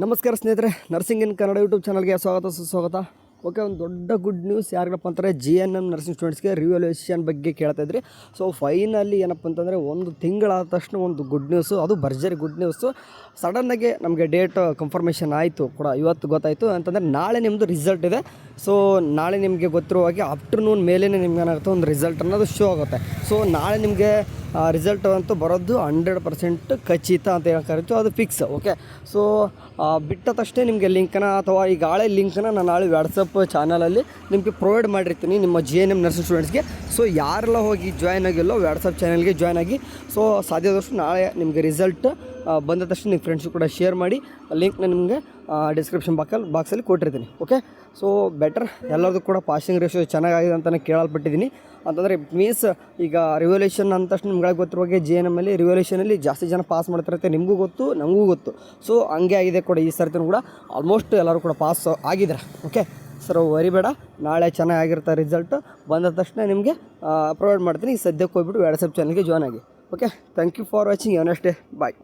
ನಮಸ್ಕಾರ ಸ್ನೇಹಿತರೆ, ನರ್ಸಿಂಗ್ ಇನ್ ಕನ್ನಡ ಯೂಟ್ಯೂಬ್ ಚಾನಲ್ಗೆ ಸ್ವಾಗತ ಸುಸ್ವಾಗತ. ಓಕೆ, ಒಂದು ದೊಡ್ಡ ಗುಡ್ ನ್ಯೂಸ್ ಯಾರಿಗಪ್ಪ ಅಂತಾರೆ, GNM ನರ್ಸಿಂಗ್ ಸ್ಟೂಡೆಂಟ್ಸ್ಗೆ ರಿವ್ಯಾಲ್ಯೂಯೇಷನ್ ಬಗ್ಗೆ ಕೇಳ್ತಾ ಇದ್ರಿ. ಸೊ ಫೈನಲಿ ಏನಪ್ಪ ಅಂತಂದರೆ ಒಂದು ತಿಂಗಳಾದ ತಕ್ಷಣ ಒಂದು ಗುಡ್ ನ್ಯೂಸು, ಅದು ಭರ್ಜರಿ ಗುಡ್ ನ್ಯೂಸು. ಸಡನ್ನಾಗಿ ನಮಗೆ ಡೇಟ್ ಕನ್ಫರ್ಮೇಷನ್ ಆಯಿತು ಕೂಡ, ಇವತ್ತು ಗೊತ್ತಾಯಿತು ಅಂತಂದರೆ ನಾಳೆ ನಿಮ್ಮದು ರಿಸಲ್ಟ್ ಇದೆ. ಸೊ ನಾಳೆ ನಿಮಗೆ ಗೊತ್ತಿರುವ ಹಾಗೆ ಆಫ್ಟರ್ನೂನ್ ಮೇಲೇ ನಿಮ್ಗೆ ಏನಾಗುತ್ತೆ ಒಂದು ರಿಸಲ್ಟ್ ಅನ್ನೋದು ಶೋ ಆಗುತ್ತೆ. ಸೊ ನಾಳೆ ನಿಮಗೆ ರಿಸಲ್ಟ್ ಅಂತೂ ಬರೋದು 100% ಖಚಿತ ಅಂತ ಏನು ಕರೀತು, ಅದು ಫಿಕ್ಸ್. ಓಕೆ, ಸೊ ಬಿಟ್ಟ ತಕ್ಷಣ ನಿಮಗೆ ಲಿಂಕನ್ನ ಅಥವಾ ಈಗ ನಾಳೆ ಲಿಂಕನ್ನ ನಾನು ನಾಳೆ ವಾಟ್ಸಪ್ ಚಾನಲಲ್ಲಿ ನಿಮಗೆ ಪ್ರೊವೈಡ್ ಮಾಡಿರ್ತೀನಿ ನಿಮ್ಮ GNM ನರ್ಸಿಂಗ್ ಸ್ಟೂಡೆಂಟ್ಸ್ಗೆ. ಸೊ ಯಾರೆಲ್ಲ ಹೋಗಿ ಜಾಯ್ನ್ ಆಗಿಲ್ಲೋ ವಾಟ್ಸಪ್ ಚಾನಲ್ಗೆ ಜಾಯ್ನ್ ಆಗಿ. ಸೊ ಸಾಧ್ಯದಷ್ಟು ನಾಳೆ ನಿಮಗೆ ರಿಸಲ್ಟ್ ಬಂದ ತಕ್ಷಣ ನಿಮ್ಮ ಫ್ರೆಂಡ್ಸು ಕೂಡ ಶೇರ್ ಮಾಡಿ. ಲಿಂಕ್ನ ನಿಮಗೆ ಡಿಸ್ಕ್ರಿಪ್ಷನ್ ಬಾಕ್ಸಲ್ಲಿ ಕೊಟ್ಟಿರ್ತೀನಿ. ಓಕೆ, ಸೊ ಬೆಟರ್ ಎಲ್ಲರದು ಕೂಡ ಪಾಸಿಂಗ್ ರೇಷಿಯೋ ಚೆನ್ನಾಗಿದೆ ಅಂತಲೇ ಕೇಳಲ್ಪಟ್ಟಿದ್ದೀನಿ. ಅಂತಂದರೆ ಮೀನ್ಸ್ ಈಗ ರಿವಲ್ಯೂಷನ್ ಅಂದ ತಕ್ಷಣ ನಿಮ್ಗೆ ಗೊತ್ತಿರುವ ಹಾಗೆ GNMಲ್ಲಿ ರಿವಲ್ಯೂಷನಲ್ಲಿ ಜಾಸ್ತಿ ಜನ ಪಾಸ್ ಮಾಡ್ತಾರಂತೆ, ನಿಮಗೂ ಗೊತ್ತು ನಮಗೂ ಗೊತ್ತು. ಸೊ ಹಂಗೆ ಆಗಿದೆ ಕೂಡ ಈ ಸರ್ತಿನೂ ಕೂಡ ಆಲ್ಮೋಸ್ಟ್ ಎಲ್ಲರೂ ಕೂಡ ಪಾಸ್ ಆಗಿದ್ದಾರೆ. ಓಕೆ ಸರ್, ವರಿಬೇಡ, ನಾಳೆ ಚೆನ್ನಾಗಿರುತ್ತೆ ರಿಸಲ್ಟು. ಬಂದ ತಕ್ಷಣ ನಿಮಗೆ ಪ್ರೊವೈಡ್ ಮಾಡ್ತೀನಿ. ಈ ಸದ್ಯಕ್ಕೆ ಹೋಗ್ಬಿಟ್ಟು ವಾಟ್ಸಪ್ ಚಾನಲ್ಗೆ ಜಾಯ್ನ್ ಆಗಿ. Okay, thank you for watching. Have a nice day. Bye.